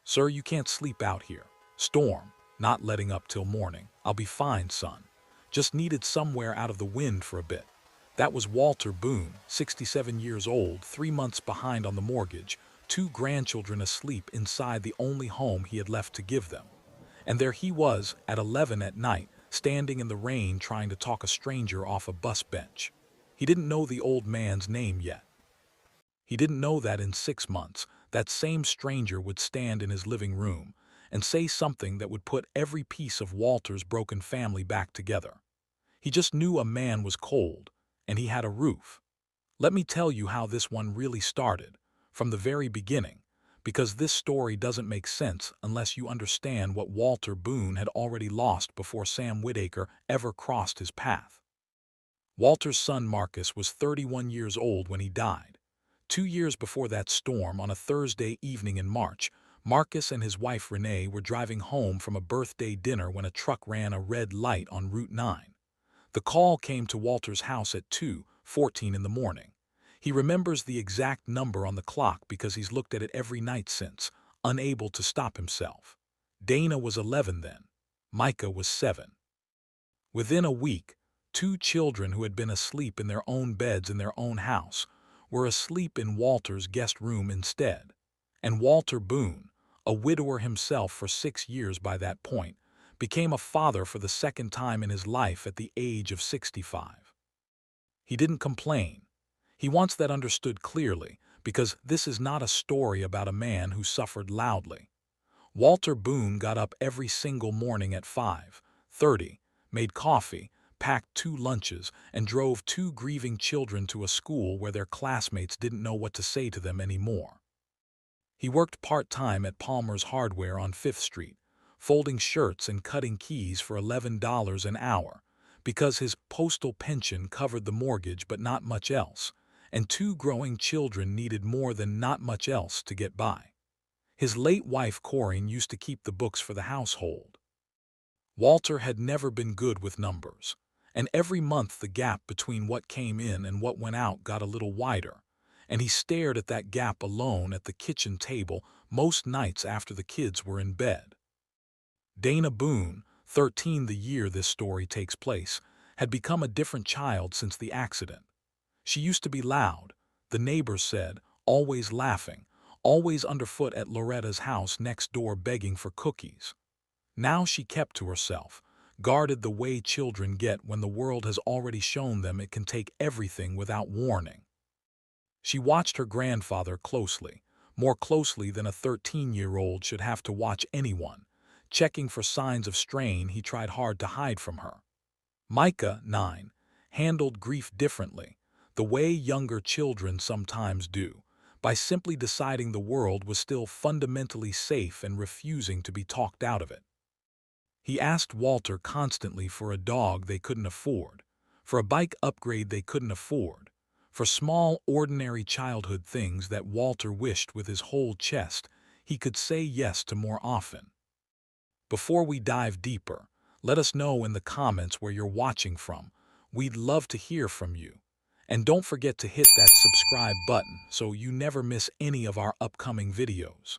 "Sir, you can't sleep out here. Storm, not letting up till morning. I'll be fine, son. Just needed somewhere out of the wind for a bit." That was Walter Boone, 67 years old, 3 months behind on the mortgage, two grandchildren asleep inside the only home he had left to give them. And there he was, at 11 at night, standing in the rain trying to talk a stranger off a bus bench. He didn't know the old man's name yet. He didn't know that in 6 months, that same stranger would stand in his living room and say something that would put every piece of Walter's broken family back together. He just knew a man was cold, and he had a roof. Let me tell you how this one really started, from the very beginning, because this story doesn't make sense unless you understand what Walter Boone had already lost before Sam Whitaker ever crossed his path. Walter's son Marcus was 31 years old when he died. 2 years before that storm, on a Thursday evening in March, Marcus and his wife Renee were driving home from a birthday dinner when a truck ran a red light on Route 9. The call came to Walter's house at 2:14 in the morning. He remembers the exact number on the clock because he's looked at it every night since, unable to stop himself. Dana was 11 then. Micah was 7. Within a week, two children who had been asleep in their own beds in their own house were asleep in Walter's guest room instead. And Walter Boone, a widower himself for 6 years by that point, became a father for the second time in his life at the age of 65. He didn't complain. He wants that understood clearly, because this is not a story about a man who suffered loudly. Walter Boone got up every single morning at 5:30, made coffee, packed 2 lunches, and drove 2 grieving children to a school where their classmates didn't know what to say to them anymore. He worked part-time at Palmer's Hardware on 5th Street, folding shirts and cutting keys for $11 an hour, because his postal pension covered the mortgage but not much else, and 2 growing children needed more than not much else to get by. His late wife Corinne used to keep the books for the household. Walter had never been good with numbers, and every month the gap between what came in and what went out got a little wider, and he stared at that gap alone at the kitchen table most nights after the kids were in bed. Dana Boone, 13 the year this story takes place, had become a different child since the accident. She used to be loud, the neighbors said, always laughing, always underfoot at Loretta's house next door begging for cookies. Now she kept to herself, guarded the way children get when the world has already shown them it can take everything without warning. She watched her grandfather closely, more closely than a 13-year-old should have to watch anyone, checking for signs of strain he tried hard to hide from her. Micah, 9, handled grief differently, the way younger children sometimes do, by simply deciding the world was still fundamentally safe and refusing to be talked out of it. He asked Walter constantly for a dog they couldn't afford, for a bike upgrade they couldn't afford, for small, ordinary childhood things that Walter wished with his whole chest he could say yes to more often. Before we dive deeper, let us know in the comments where you're watching from. We'd love to hear from you. And don't forget to hit that subscribe button so you never miss any of our upcoming videos.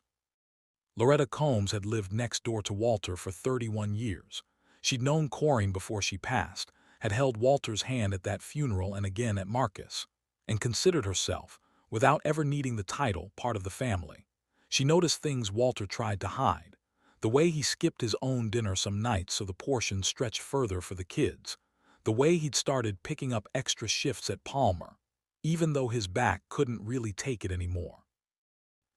Loretta Combs had lived next door to Walter for 31 years. She'd known Corinne before she passed, had held Walter's hand at that funeral and again at Marcus, and considered herself, without ever needing the title, part of the family. She noticed things Walter tried to hide. The way he skipped his own dinner some nights so the portions stretched further for the kids. The way he'd started picking up extra shifts at Palmer, even though his back couldn't really take it anymore.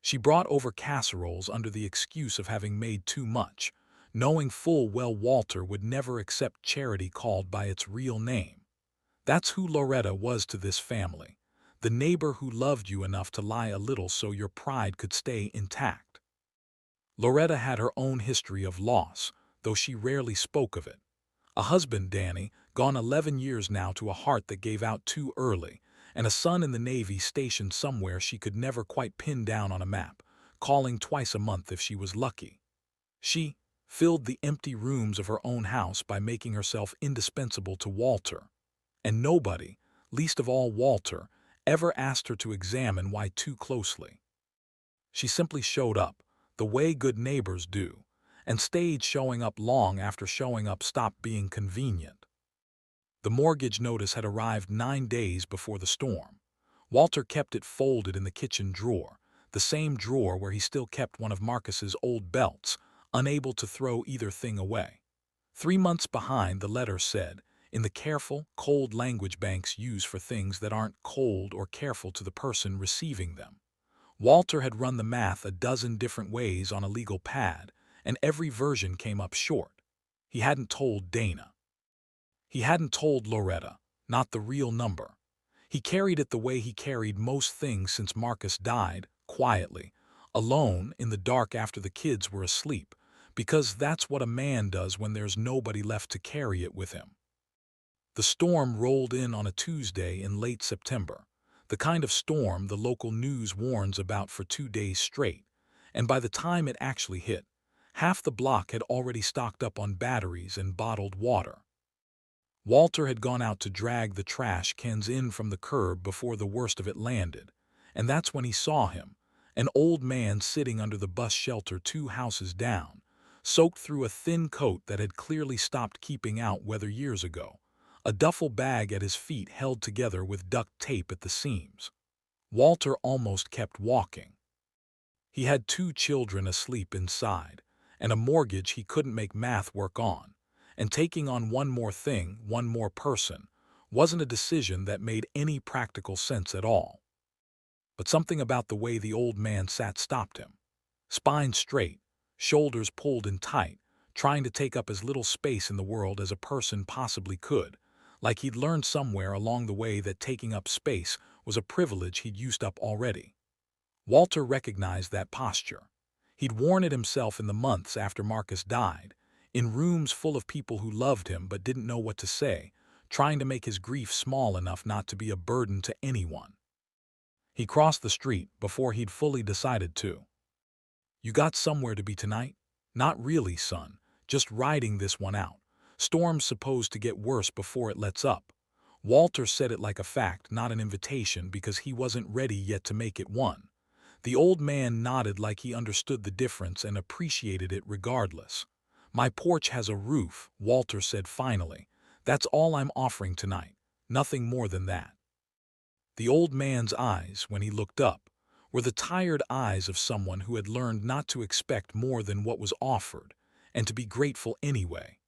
She brought over casseroles under the excuse of having made too much, knowing full well Walter would never accept charity called by its real name. That's who Loretta was to this family, the neighbor who loved you enough to lie a little so your pride could stay intact. Loretta had her own history of loss, though she rarely spoke of it. A husband, Danny, gone 11 years now to a heart that gave out too early, and a son in the Navy stationed somewhere she could never quite pin down on a map, calling twice a month if she was lucky. She filled the empty rooms of her own house by making herself indispensable to Walter, and nobody, least of all Walter, ever asked her to examine why too closely. She simply showed up, the way good neighbors do, and stayed showing up long after showing up stopped being convenient. The mortgage notice had arrived 9 days before the storm. Walter kept it folded in the kitchen drawer, the same drawer where he still kept one of Marcus's old belts, unable to throw either thing away. 3 months behind, the letter said, in the careful, cold language banks use for things that aren't cold or careful to the person receiving them. Walter had run the math a dozen different ways on a legal pad, and every version came up short. He hadn't told Dana. He hadn't told Loretta, not the real number. He carried it the way he carried most things since Marcus died, quietly, alone in the dark after the kids were asleep, because that's what a man does when there's nobody left to carry it with him. The storm rolled in on a Tuesday in late September, the kind of storm the local news warns about for 2 days straight, and by the time it actually hit, half the block had already stocked up on batteries and bottled water. Walter had gone out to drag the trash cans in from the curb before the worst of it landed, and that's when he saw him, an old man sitting under the bus shelter 2 houses down, soaked through a thin coat that had clearly stopped keeping out weather years ago, a duffel bag at his feet held together with duct tape at the seams. Walter almost kept walking. He had 2 children asleep inside, and a mortgage he couldn't make math work on, and taking on one more thing, one more person, wasn't a decision that made any practical sense at all. But something about the way the old man sat stopped him. Spine straight, shoulders pulled in tight, trying to take up as little space in the world as a person possibly could, like he'd learned somewhere along the way that taking up space was a privilege he'd used up already. Walter recognized that posture. He'd worn it himself in the months after Marcus died, in rooms full of people who loved him but didn't know what to say, trying to make his grief small enough not to be a burden to anyone. He crossed the street before he'd fully decided to. "You got somewhere to be tonight?" "Not really, son. Just riding this one out. Storm's supposed to get worse before it lets up." Walter said it like a fact, not an invitation, because he wasn't ready yet to make it one. The old man nodded like he understood the difference and appreciated it regardless. "My porch has a roof," Walter said finally. "That's all I'm offering tonight. Nothing more than that." The old man's eyes, when he looked up, were the tired eyes of someone who had learned not to expect more than what was offered, and to be grateful anyway.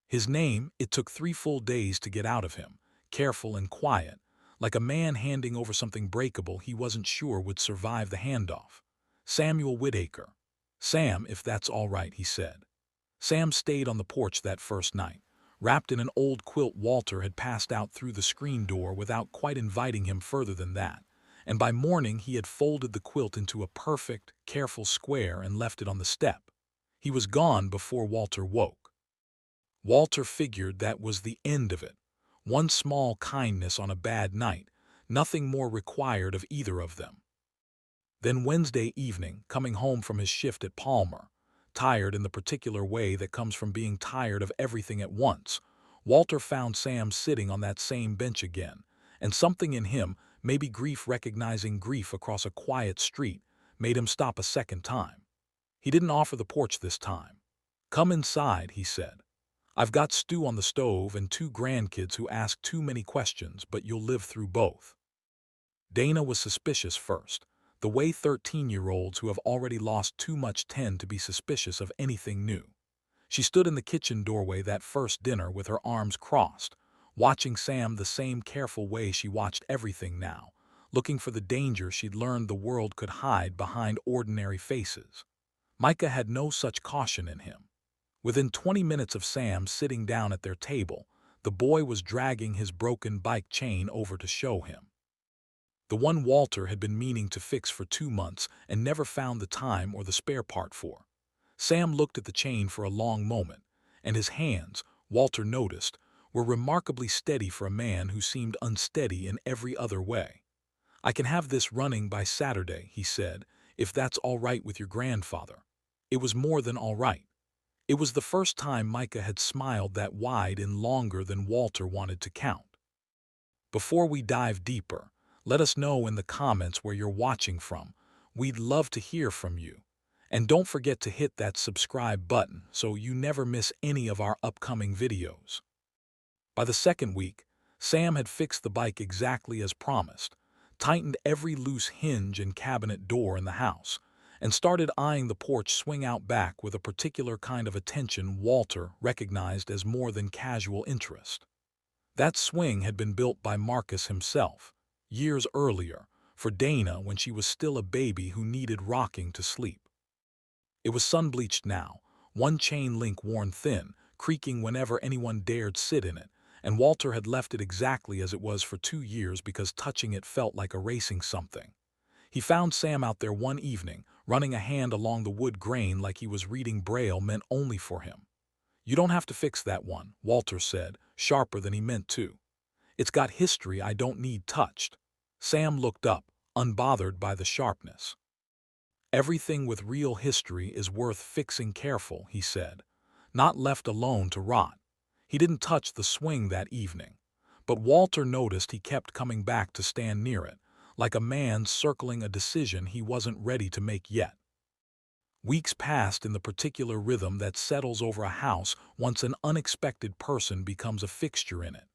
His name, it took 3 full days to get out of him, careful and quiet, like a man handing over something breakable he wasn't sure would survive the handoff. "Samuel Whitaker." "Sam, if that's all right," he said. Sam stayed on the porch that first night, wrapped in an old quilt Walter had passed out through the screen door without quite inviting him further than that, and by morning he had folded the quilt into a perfect, careful square and left it on the step. He was gone before Walter woke. Walter figured that was the end of it. One small kindness on a bad night, nothing more required of either of them. Then Wednesday evening, coming home from his shift at Palmer, tired in the particular way that comes from being tired of everything at once, Walter found Sam sitting on that same bench again, and something in him, maybe grief recognizing grief across a quiet street, made him stop a second time. He didn't offer the porch this time. "Come inside," he said. "I've got stew on the stove and 2 grandkids who ask too many questions, but you'll live through both." Dana was suspicious first, the way 13-year-olds who have already lost too much tend to be suspicious of anything new. She stood in the kitchen doorway that first dinner with her arms crossed, watching Sam the same careful way she watched everything now, looking for the danger she'd learned the world could hide behind ordinary faces. Micah had no such caution in him. Within 20 minutes of Sam sitting down at their table, the boy was dragging his broken bike chain over to show him. The one Walter had been meaning to fix for 2 months and never found the time or the spare part for. Sam looked at the chain for a long moment, and his hands, Walter noticed, were remarkably steady for a man who seemed unsteady in every other way. "I can have this running by Saturday," he said, "if that's all right with your grandfather." It was more than all right. It was the first time Micah had smiled that wide in longer than Walter wanted to count. "Before we dive deeper, let us know in the comments where you're watching from. We'd love to hear from you. And don't forget to hit that subscribe button so you never miss any of our upcoming videos. By the second week, Sam had fixed the bike exactly as promised, tightened every loose hinge and cabinet door in the house, and started eyeing the porch swing out back with a particular kind of attention Walter recognized as more than casual interest. That swing had been built by Marcus himself, years earlier, for Dana when she was still a baby who needed rocking to sleep. It was sun-bleached now, one chain link worn thin, creaking whenever anyone dared sit in it, and Walter had left it exactly as it was for 2 years because touching it felt like erasing something. He found Sam out there one evening, running a hand along the wood grain like he was reading Braille meant only for him. "You don't have to fix that one," Walter said, sharper than he meant to. "It's got history I don't need touched." Sam looked up, unbothered by the sharpness. "Everything with real history is worth fixing careful," he said, "not left alone to rot." He didn't touch the swing that evening, but Walter noticed he kept coming back to stand near it, like a man circling a decision he wasn't ready to make yet. Weeks passed in the particular rhythm that settles over a house once an unexpected person becomes a fixture in it.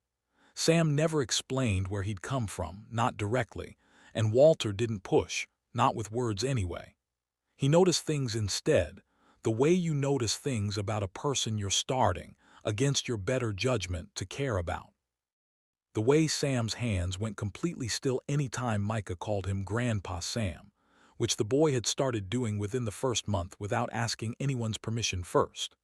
Sam never explained where he'd come from, not directly, and Walter didn't push, not with words anyway. He noticed things instead, the way you notice things about a person you're starting, against your better judgment, to care about. The way Sam's hands went completely still any time Micah called him Grandpa Sam, which the boy had started doing within the first month without asking anyone's permission first.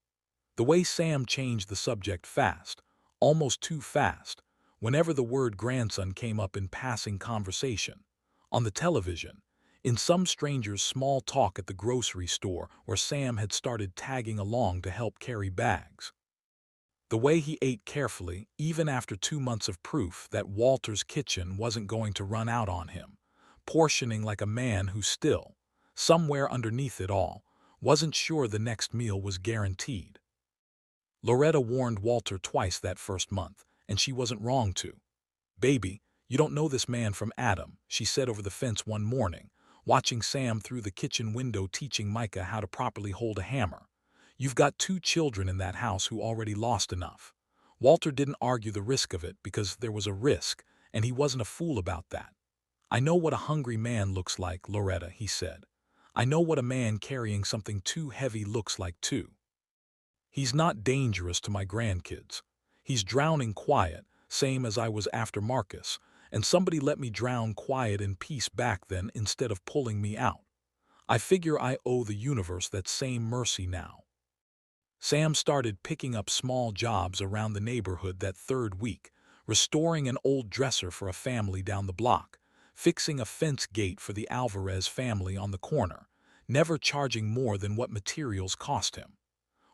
The way Sam changed the subject fast, almost too fast, whenever the word grandson came up in passing conversation, on the television, in some stranger's small talk at the grocery store where Sam had started tagging along to help carry bags. The way he ate carefully, even after 2 months of proof that Walter's kitchen wasn't going to run out on him, portioning like a man who still, somewhere underneath it all, wasn't sure the next meal was guaranteed. Loretta warned Walter twice that first month, and she wasn't wrong to. "Baby, you don't know this man from Adam," she said over the fence one morning, watching Sam through the kitchen window teaching Micah how to properly hold a hammer. "You've got 2 children in that house who already lost enough." Walter didn't argue the risk of it because there was a risk, and he wasn't a fool about that. "I know what a hungry man looks like, Loretta," he said. "I know what a man carrying something too heavy looks like too. He's not dangerous to my grandkids. He's drowning quiet, same as I was after Marcus, and somebody let me drown quiet in peace back then instead of pulling me out. I figure I owe the universe that same mercy now." Sam started picking up small jobs around the neighborhood that third week, restoring an old dresser for a family down the block, fixing a fence gate for the Alvarez family on the corner, never charging more than what materials cost him.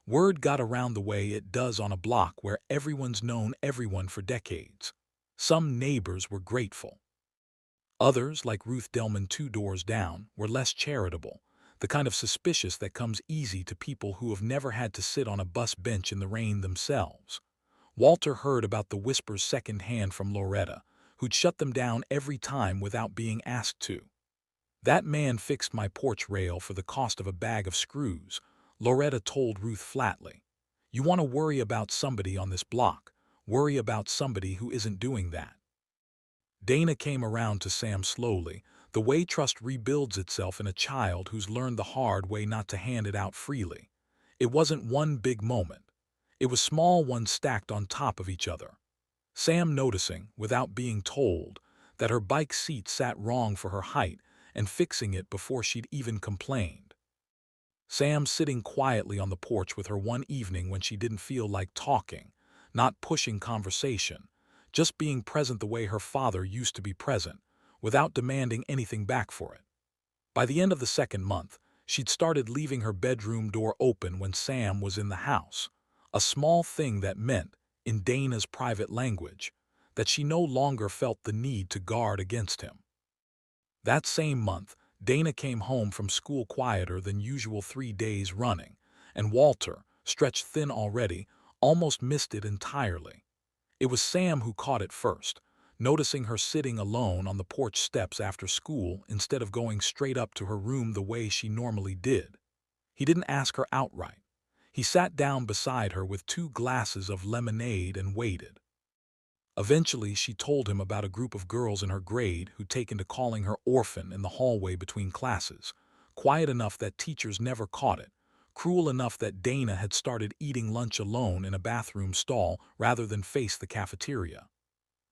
Word got around the way it does on a block where everyone's known everyone for decades. Some neighbors were grateful. Others, like Ruth Delman 2 doors down, were less charitable, the kind of suspicious that comes easy to people who have never had to sit on a bus bench in the rain themselves. Walter heard about the whispers secondhand from Loretta, who'd shut them down every time without being asked to. "That man fixed my porch rail for the cost of a bag of screws," Loretta told Ruth flatly. "You want to worry about somebody on this block, worry about somebody who isn't doing that." Dana came around to Sam slowly, the way trust rebuilds itself in a child who's learned the hard way not to hand it out freely. It wasn't one big moment. It was small ones stacked on top of each other. Sam noticing, without being told, that her bike seat sat wrong for her height and fixing it before she'd even complained. Sam sitting quietly on the porch with her one evening when she didn't feel like talking, not pushing conversation, just being present the way her father used to be present, without demanding anything back for it. By the end of the second month, she'd started leaving her bedroom door open when Sam was in the house, a small thing that meant, in Dana's private language, that she no longer felt the need to guard against him. That same month, Dana came home from school quieter than usual 3 days running, and Walter, stretched thin already, almost missed it entirely. It was Sam who caught it first, noticing her sitting alone on the porch steps after school instead of going straight up to her room the way she normally did. He didn't ask her outright. He sat down beside her with 2 glasses of lemonade and waited. Eventually, she told him about a group of girls in her grade who'd taken to calling her orphan in the hallway between classes, quiet enough that teachers never caught it, cruel enough that Dana had started eating lunch alone in a bathroom stall rather than face the cafeteria.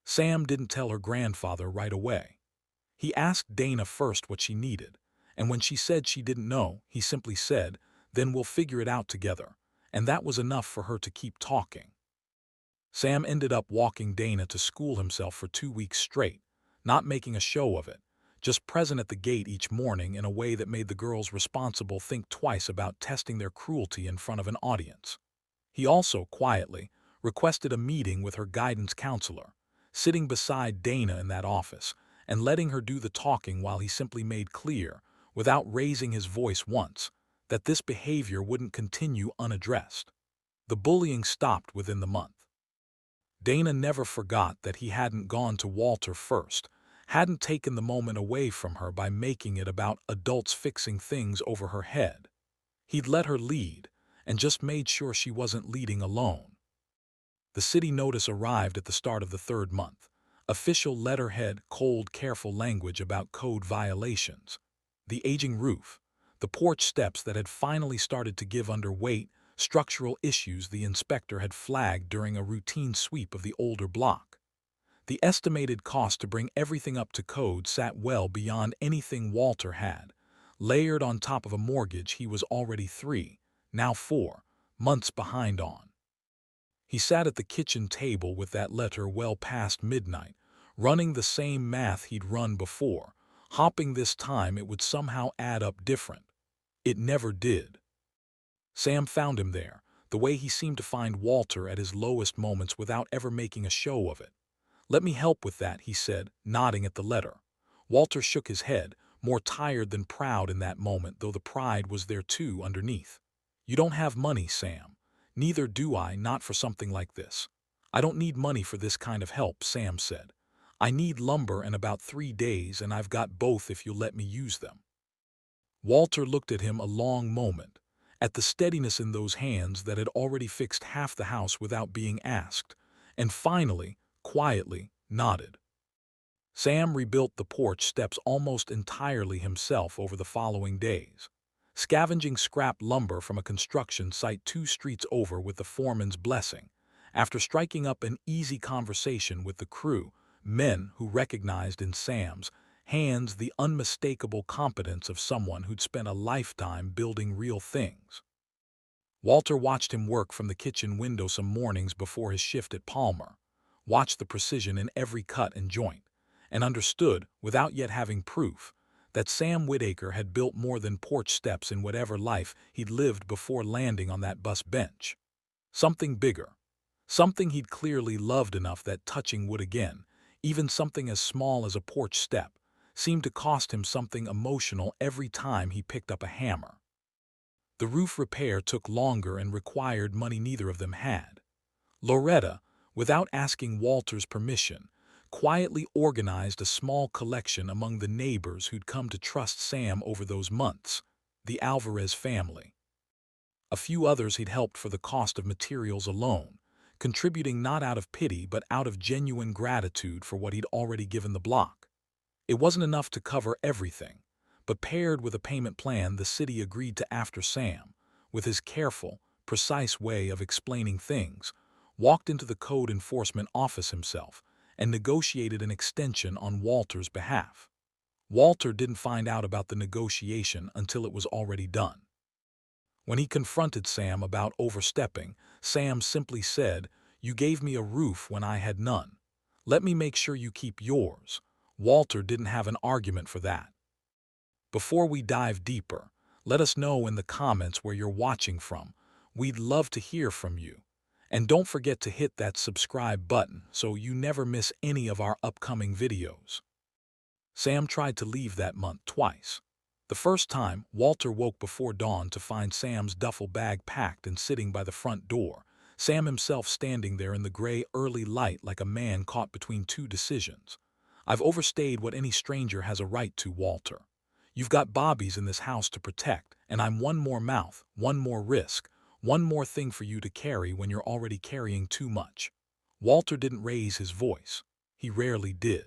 Sam didn't tell her grandfather right away. He asked Dana first what she needed, and when she said she didn't know, he simply said, "Then we'll figure it out together," and that was enough for her to keep talking. Sam ended up walking Dana to school himself for 2 weeks straight, not making a show of it, just present at the gate each morning in a way that made the girls responsible think twice about testing their cruelty in front of an audience. He also, quietly, requested a meeting with her guidance counselor, sitting beside Dana in that office, and letting her do the talking while he simply made clear, without raising his voice once, that this behavior wouldn't continue unaddressed. The bullying stopped within the month. Dana never forgot that he hadn't gone to Walter first, hadn't taken the moment away from her by making it about adults fixing things over her head. He'd let her lead, and just made sure she wasn't leading alone. The city notice arrived at the start of the 3rd month. Official letterhead, cold, careful language about code violations. The aging roof, the porch steps that had finally started to give under weight, structural issues the inspector had flagged during a routine sweep of the older block. The estimated cost to bring everything up to code sat well beyond anything Walter had, layered on top of a mortgage he was already 3, now 4, months behind on. He sat at the kitchen table with that letter well past midnight, running the same math he'd run before, hoping this time it would somehow add up different. It never did. Sam found him there, the way he seemed to find Walter at his lowest moments without ever making a show of it. "Let me help with that," he said, nodding at the letter. Walter shook his head, more tired than proud in that moment, though the pride was there too underneath. "You don't have money, Sam. Neither do I, not for something like this." "I don't need money for this kind of help," Sam said. "I need lumber in about 3 days, and I've got both if you'll let me use them." Walter looked at him a long moment, at the steadiness in those hands that had already fixed half the house without being asked, and finally, quietly, nodded. Sam rebuilt the porch steps almost entirely himself over the following days, scavenging scrap lumber from a construction site 2 streets over with the foreman's blessing, after striking up an easy conversation with the crew, men who recognized in Sam's hands the unmistakable competence of someone who'd spent a lifetime building real things. Walter watched him work from the kitchen window some mornings before his shift at Palmer, watched the precision in every cut and joint, and understood, without yet having proof, that Sam Whitaker had built more than porch steps in whatever life he'd lived before landing on that bus bench. Something bigger. Something he'd clearly loved enough that touching would again, even something as small as a porch step, seemed to cost him something emotional every time he picked up a hammer. The roof repair took longer and required money neither of them had. Loretta, without asking Walter's permission, quietly organized a small collection among the neighbors who'd come to trust Sam over those months, the Alvarez family. A few others he'd helped for the cost of materials alone, contributing not out of pity but out of genuine gratitude for what he'd already given the block. It wasn't enough to cover everything, but paired with a payment plan the city agreed to after Sam, with his careful, precise way of explaining things, walked into the code enforcement office himself and negotiated an extension on Walter's behalf. Walter didn't find out about the negotiation until it was already done. When he confronted Sam about overstepping, Sam simply said, "You gave me a roof when I had none. Let me make sure you keep yours." Walter didn't have an argument for that. Before we dive deeper, let us know in the comments where you're watching from. We'd love to hear from you. And don't forget to hit that subscribe button so you never miss any of our upcoming videos. Sam tried to leave that month twice. The first time, Walter woke before dawn to find Sam's duffel bag packed and sitting by the front door, Sam himself standing there in the gray early light like a man caught between 2 decisions. "I've overstayed what any stranger has a right to, Walter. You've got Bobbies in this house to protect, And I'm one more mouth, one more risk, one more thing for you to carry when you're already carrying too much. Walter didn't raise his voice. He rarely did.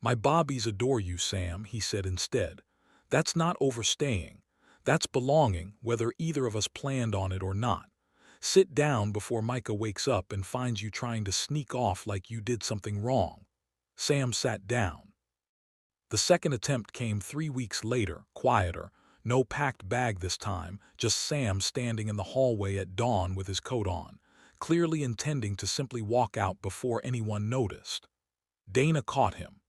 My Bobbies adore you, Sam, he said instead. That's not overstaying. That's belonging, whether either of us planned on it or not. Sit down before Micah wakes up and finds you trying to sneak off like you did something wrong. Sam sat down. The second attempt came 3 weeks later, quieter. No packed bag this time, just Sam standing in the hallway at dawn with his coat on, clearly intending to simply walk out before anyone noticed. Dana caught him.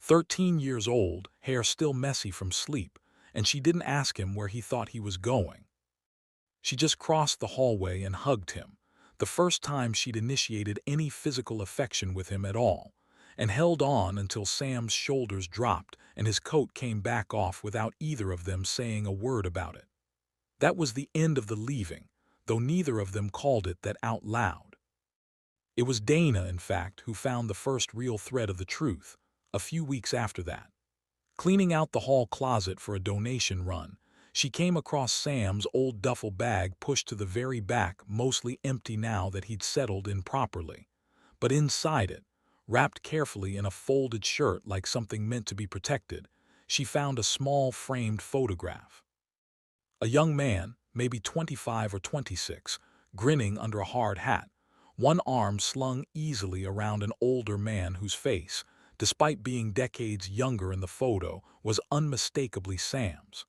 13 years old, hair still messy from sleep, and she didn't ask him where he thought he was going. She just crossed the hallway and hugged him, the first time she'd initiated any physical affection with him at all, and held on until Sam's shoulders dropped and his coat came back off without either of them saying a word about it. That was the end of the leaving, though neither of them called it that out loud. It was Dana, in fact, who found the first real thread of the truth, a few weeks after that. Cleaning out the hall closet for a donation run, she came across Sam's old duffel bag pushed to the very back, mostly empty now that he'd settled in properly. But inside it, wrapped carefully in a folded shirt like something meant to be protected, she found a small framed photograph. A young man, maybe 25 or 26, grinning under a hard hat, one arm slung easily around an older man whose face, despite being decades younger in the photo, was unmistakably Sam's.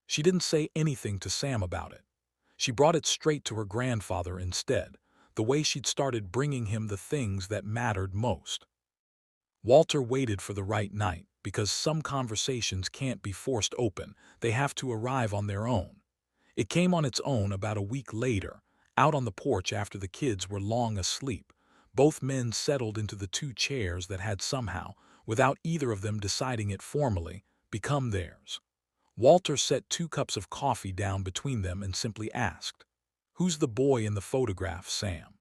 She didn't say anything to Sam about it. She brought it straight to her grandfather instead, the way she'd started bringing him the things that mattered most. Walter waited for the right night, because some conversations can't be forced open, they have to arrive on their own. It came on its own about a week later, out on the porch after the kids were long asleep. Both men settled into the two chairs that had somehow, without either of them deciding it formally, become theirs. Walter set 2 cups of coffee down between them and simply asked, "Who's the boy in the photograph, Sam?"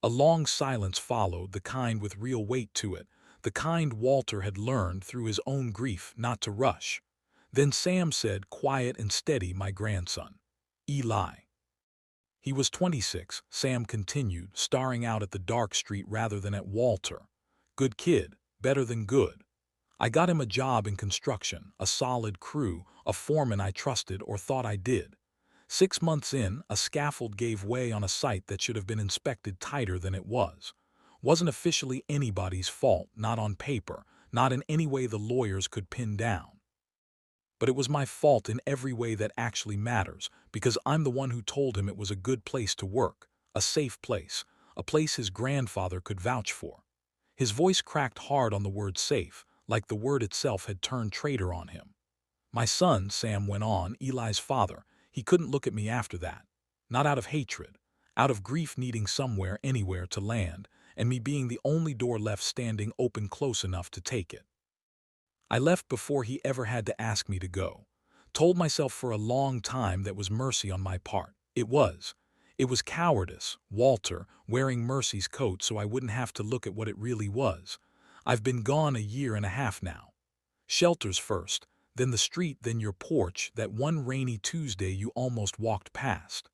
A long silence followed, the kind with real weight to it, the kind Walter had learned through his own grief not to rush. Then Sam said, quiet and steady, "My grandson, Eli." He was 26, Sam continued, staring out at the dark street rather than at Walter. "Good kid, better than good. I got him a job in construction, a solid crew, a foreman I trusted or thought I did. 6 months in, a scaffold gave way on a site that should have been inspected tighter than it was. Wasn't officially anybody's fault, not on paper, not in any way the lawyers could pin down. But it was my fault in every way that actually matters, because I'm the one who told him it was a good place to work, a safe place, a place his grandfather could vouch for." His voice cracked hard on the word safe, like the word itself had turned traitor on him. "My son," Sam went on, "Eli's father, he couldn't look at me after that. Not out of hatred, out of grief needing somewhere, anywhere to land, and me being the only door left standing open close enough to take it. I left before he ever had to ask me to go. Told myself for a long time that was mercy on my part. It was. It was cowardice, Walter, wearing Mercy's coat so I wouldn't have to look at what it really was. I've been gone a year and a half now. Shelters first, then the street, then your porch, that one rainy Tuesday you almost walked past."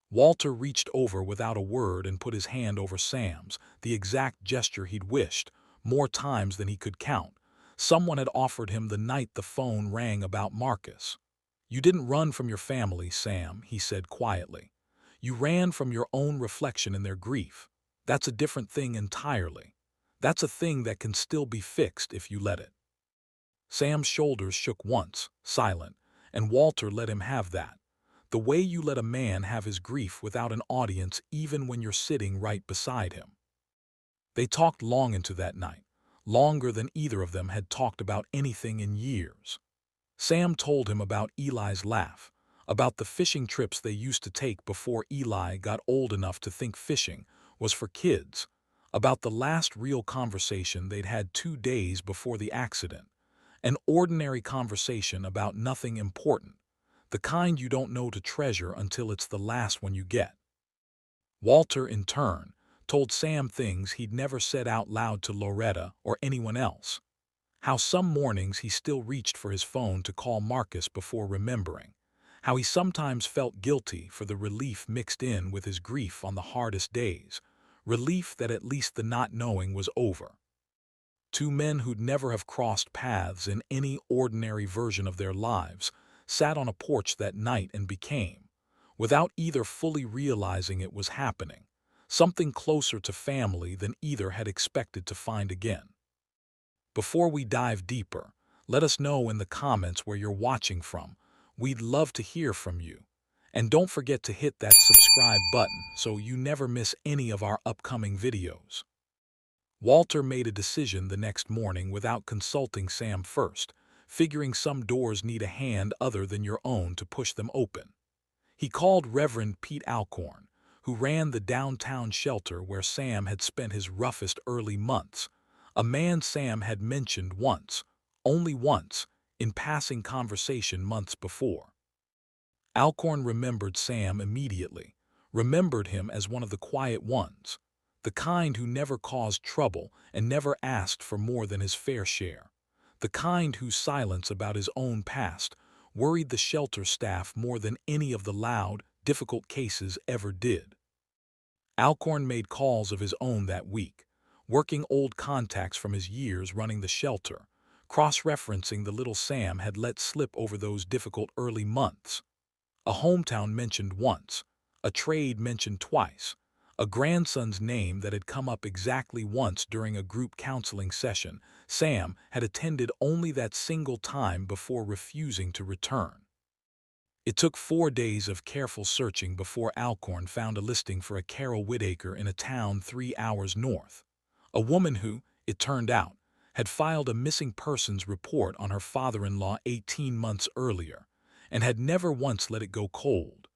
Walter reached over without a word and put his hand over Sam's, the exact gesture he'd wished, more times than he could count. Someone had offered him the night the phone rang about Marcus. "You didn't run from your family, Sam," he said quietly. "You ran from your own reflection in their grief. That's a different thing entirely. That's a thing that can still be fixed if you let it." Sam's shoulders shook once, silent, and Walter let him have that. The way you let a man have his grief without an audience even when you're sitting right beside him. They talked long into that night, longer than either of them had talked about anything in years. Sam told him about Eli's laugh, about the fishing trips they used to take before Eli got old enough to think fishing was for kids, about the last real conversation they'd had 2 days before the accident, an ordinary conversation about nothing important, the kind you don't know to treasure until it's the last one you get. Walter, in turn, told Sam things he'd never said out loud to Loretta or anyone else. How some mornings he still reached for his phone to call Marcus before remembering, how he sometimes felt guilty for the relief mixed in with his grief on the hardest days, relief that at least the not knowing was over. Two men who'd never have crossed paths in any ordinary version of their lives sat on a porch that night and became, without either fully realizing it was happening, something closer to family than either had expected to find again. Before we dive deeper, let us know in the comments where you're watching from. We'd love to hear from you. And don't forget to hit that subscribe button so you never miss any of our upcoming videos. Walter made a decision the next morning without consulting Sam first, figuring some doors need a hand other than your own to push them open. He called Reverend Pete Alcorn, who ran the downtown shelter where Sam had spent his roughest early months, a man Sam had mentioned once, only once, in passing conversation months before. Alcorn remembered Sam immediately, remembered him as one of the quiet ones, the kind who never caused trouble and never asked for more than his fair share, the kind whose silence about his own past worried the shelter staff more than any of the loud, difficult cases ever did. Alcorn made calls of his own that week, working old contacts from his years running the shelter, cross-referencing the little Sam had let slip over those difficult early months. A hometown mentioned once, a trade mentioned twice, a grandson's name that had come up exactly once during a group counseling session Sam had attended only that single time before refusing to return. It took 4 days of careful searching before Alcorn found a listing for a Carol Whittaker in a town 3 hours north, a woman who, it turned out, had filed a missing persons report on her father-in-law 18 months earlier, and had never once let it go cold,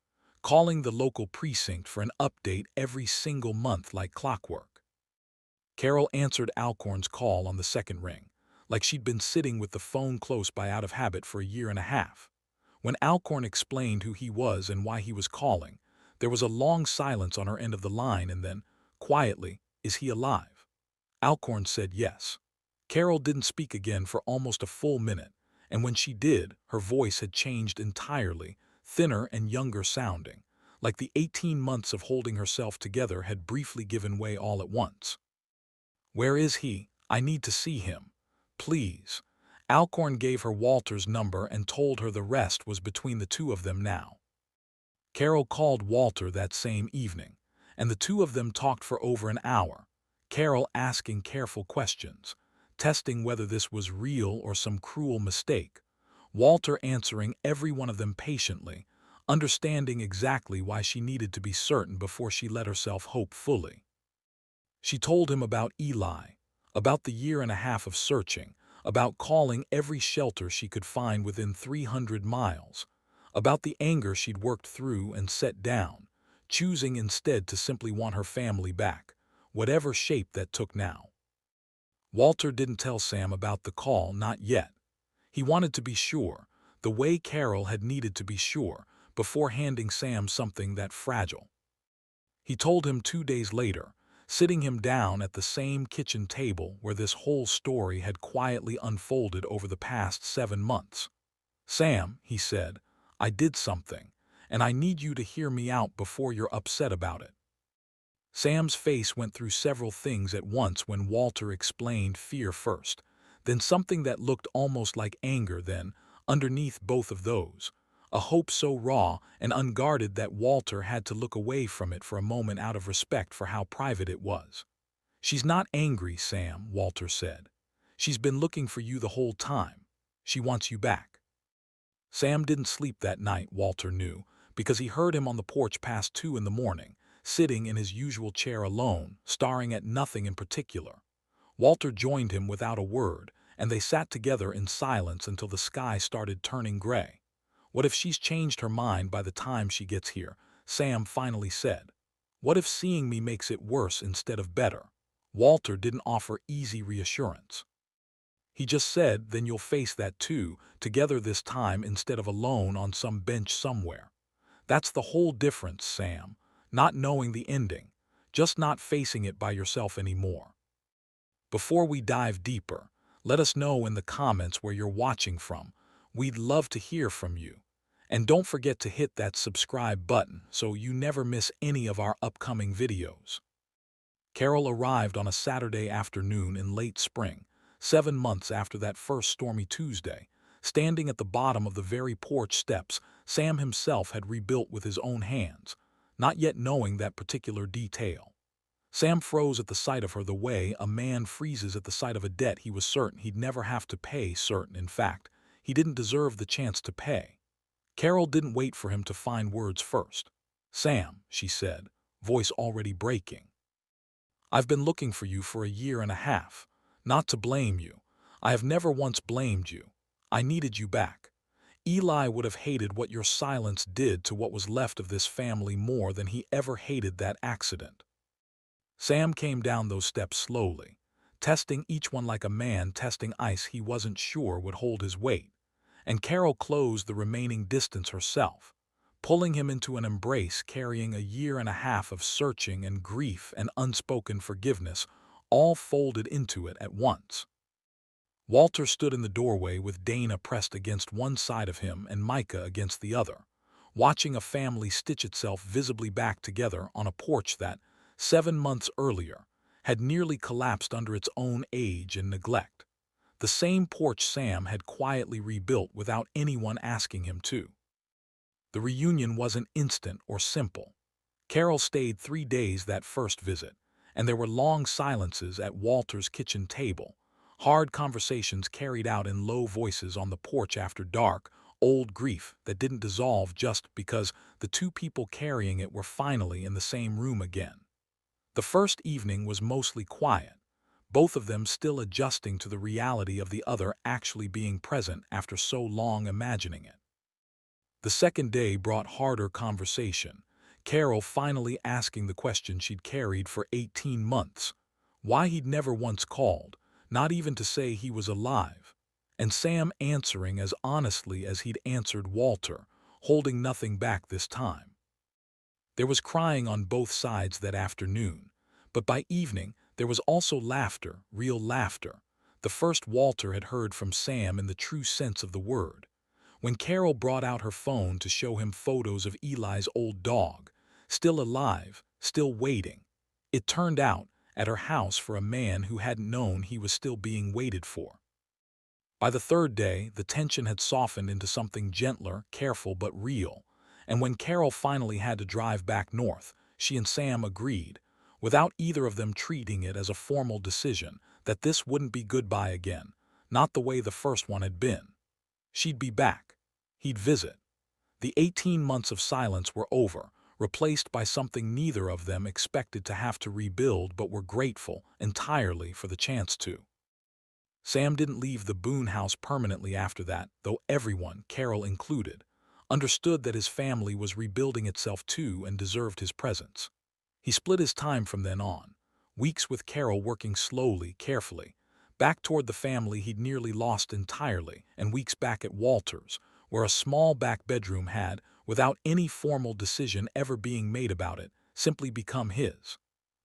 calling the local precinct for an update every single month like clockwork. Carol answered Alcorn's call on the second ring, like she'd been sitting with the phone close by out of habit for a year and a half. When Alcorn explained who he was and why he was calling, there was a long silence on her end of the line and then, quietly, "Is he alive?" Alcorn said yes. Carol didn't speak again for almost a full minute, and when she did, her voice had changed entirely, thinner and younger sounding, like the 18 months of holding herself together had briefly given way all at once. "Where is he? I need to see him. Please." Alcorn gave her Walter's number and told her the rest was between the two of them now. Carol called Walter that same evening, and the two of them talked for over an hour, Carol asking careful questions, testing whether this was real or some cruel mistake, Walter answering every one of them patiently, understanding exactly why she needed to be certain before she let herself hope fully. She told him about Eli, about the year and a half of searching, about calling every shelter she could find within 300 miles, about the anger she'd worked through and set down, choosing instead to simply want her family back, whatever shape that took now. Walter didn't tell Sam about the call, not yet. He wanted to be sure, the way Carol had needed to be sure, before handing Sam something that fragile. He told him 2 days later, sitting him down at the same kitchen table where this whole story had quietly unfolded over the past 7 months. "Sam," he said, "I did something, and I need you to hear me out before you're upset about it." Sam's face went through several things at once when Walter explained fear first, then something that looked almost like anger, then, underneath both of those, a hope so raw and unguarded that Walter had to look away from it for a moment out of respect for how private it was. "She's not angry, Sam," Walter said. "She's been looking for you the whole time. She wants you back." Sam didn't sleep that night, Walter knew, because he heard him on the porch past 2 in the morning, sitting in his usual chair alone, staring at nothing in particular. Walter joined him without a word, and they sat together in silence until the sky started turning gray. "What if she's changed her mind by the time she gets here?" Sam finally said. "What if seeing me makes it worse instead of better?" Walter didn't offer easy reassurance. He just said, "Then you'll face that too, together this time instead of alone on some bench somewhere. That's the whole difference, Sam. Not knowing the ending, just not facing it by yourself anymore." Before we dive deeper, let us know in the comments where you're watching from. We'd love to hear from you. And don't forget to hit that subscribe button so you never miss any of our upcoming videos. Carol arrived on a Saturday afternoon in late spring, 7 months after that first stormy Tuesday. Standing at the bottom of the very porch steps Sam himself had rebuilt with his own hands, not yet knowing that particular detail. Sam froze at the sight of her the way a man freezes at the sight of a debt he was certain he'd never have to pay. Certain, in fact, he didn't deserve the chance to pay. Carol didn't wait for him to find words first. "Sam," she said, voice already breaking. "I've been looking for you for a year and a half. Not to blame you. I have never once blamed you. I needed you back. Eli would have hated what your silence did to what was left of this family more than he ever hated that accident." Sam came down those steps slowly, testing each one like a man testing ice he wasn't sure would hold his weight, and Carol closed the remaining distance herself, pulling him into an embrace carrying a year and a half of searching and grief and unspoken forgiveness, all folded into it at once. Walter stood in the doorway with Dana pressed against one side of him and Micah against the other, watching a family stitch itself visibly back together on a porch that, 7 months earlier, had nearly collapsed under its own age and neglect. The same porch Sam had quietly rebuilt without anyone asking him to. The reunion wasn't instant or simple. Carol stayed 3 days that first visit, and there were long silences at Walter's kitchen table, hard conversations carried out in low voices on the porch after dark, old grief that didn't dissolve just because the two people carrying it were finally in the same room again. The first evening was mostly quiet, both of them still adjusting to the reality of the other actually being present after so long imagining it. The second day brought harder conversation, Carol finally asking the question she'd carried for 18 months, why he'd never once called, not even to say he was alive, and Sam answering as honestly as he'd answered Walter, holding nothing back this time. There was crying on both sides that afternoon, but by evening there was also laughter, real laughter, the first Walter had heard from Sam in the true sense of the word. When Carol brought out her phone to show him photos of Eli's old dog, still alive, still waiting, it turned out, at her house for a man who hadn't known he was still being waited for. By the third day, the tension had softened into something gentler, careful but real, and when Carol finally had to drive back north, she and Sam agreed, without either of them treating it as a formal decision, that this wouldn't be goodbye again, not the way the first one had been. She'd be back. He'd visit. The 18 months of silence were over, replaced by something neither of them expected to have to rebuild but were grateful entirely for the chance to. Sam didn't leave the Boone house permanently after that, though everyone, Carol included, understood that his family was rebuilding itself too and deserved his presence. He split his time from then on, weeks with Carol working slowly, carefully, back toward the family he'd nearly lost entirely, and weeks back at Walter's, where a small back bedroom had, without any formal decision ever being made about it, simply become his.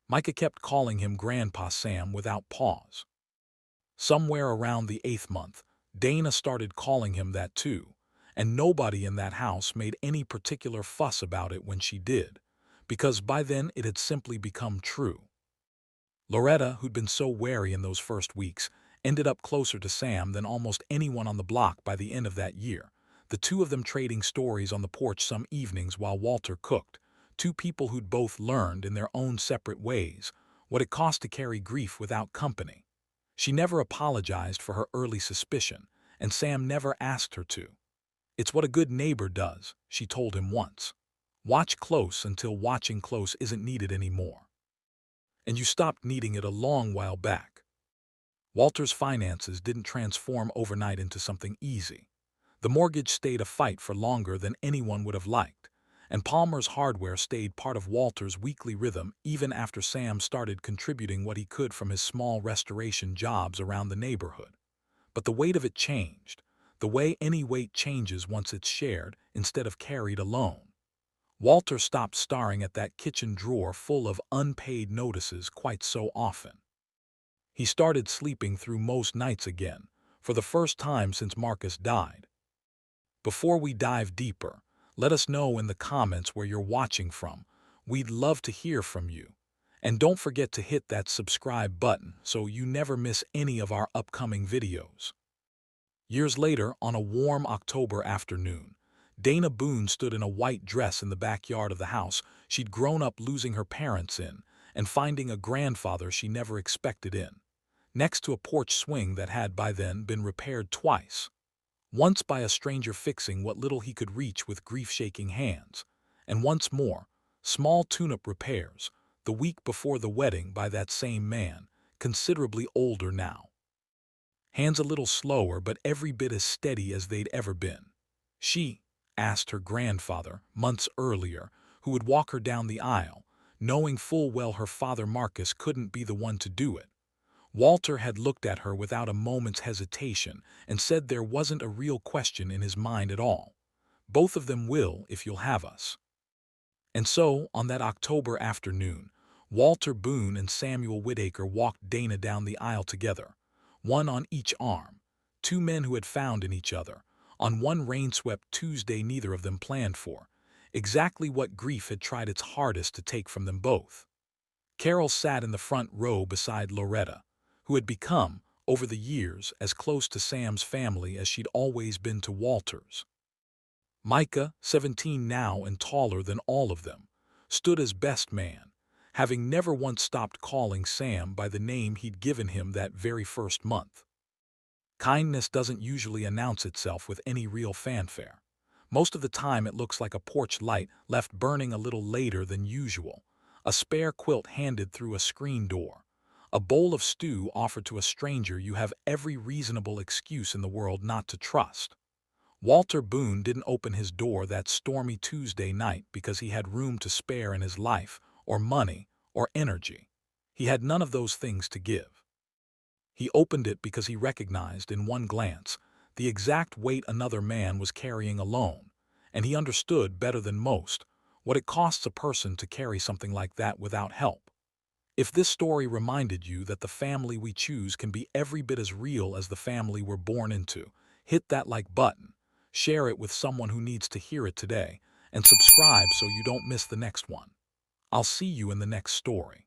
Micah kept calling him Grandpa Sam without pause. Somewhere around the 8th month, Dana started calling him that too, and nobody in that house made any particular fuss about it when she did, because by then it had simply become true. Loretta, who'd been so wary in those first weeks, ended up closer to Sam than almost anyone on the block by the end of that year, the two of them trading stories on the porch some evenings while Walter cooked, two people who'd both learned in their own separate ways what it cost to carry grief without company. She never apologized for her early suspicion, and Sam never asked her to. "It's what a good neighbor does," she told him once. "Watch close until watching close isn't needed anymore. And you stopped needing it a long while back." Walter's finances didn't transform overnight into something easy. The mortgage stayed a fight for longer than anyone would have liked, and Palmer's hardware stayed part of Walter's weekly rhythm even after Sam started contributing what he could from his small restoration jobs around the neighborhood. But the weight of it changed, the way any weight changes once it's shared instead of carried alone. Walter stopped staring at that kitchen drawer full of unpaid notices quite so often. He started sleeping through most nights again, for the first time since Marcus died. Before we dive deeper, let us know in the comments where you're watching from. We'd love to hear from you. And don't forget to hit that subscribe button so you never miss any of our upcoming videos. Years later, on a warm October afternoon, Dana Boone stood in a white dress in the backyard of the house she'd grown up losing her parents in and finding a grandfather she never expected in, next to a porch swing that had by then been repaired twice. Once by a stranger fixing what little he could reach with grief-shaking hands, and once more, small tune-up repairs, the week before the wedding by that same man, considerably older now. Hands a little slower but every bit as steady as they'd ever been. She asked her grandfather, months earlier, who would walk her down the aisle, knowing full well her father Marcus couldn't be the one to do it. Walter had looked at her without a moment's hesitation and said there wasn't a real question in his mind at all. Both of them will if you'll have us. And so, on that October afternoon, Walter Boone and Samuel Whittaker walked Dana down the aisle together, one on each arm, two men who had found in each other, on one rain-swept Tuesday neither of them planned for, exactly what grief had tried its hardest to take from them both. Carol sat in the front row beside Loretta, who had become, over the years, as close to Sam's family as she'd always been to Walter's. Micah, 17 now and taller than all of them, stood as best man, having never once stopped calling Sam by the name he'd given him that very first month. Kindness doesn't usually announce itself with any real fanfare. Most of the time it looks like a porch light left burning a little later than usual, a spare quilt handed through a screen door, a bowl of stew offered to a stranger you have every reasonable excuse in the world not to trust. Walter Boone didn't open his door that stormy Tuesday night because he had room to spare in his life, or money, or energy. He had none of those things to give. He opened it because he recognized in one glance the exact weight another man was carrying alone, and he understood better than most what it costs a person to carry something like that without help. If this story reminded you that the family we choose can be every bit as real as the family we're born into, hit that like button, share it with someone who needs to hear it today, and subscribe so you don't miss the next one. I'll see you in the next story.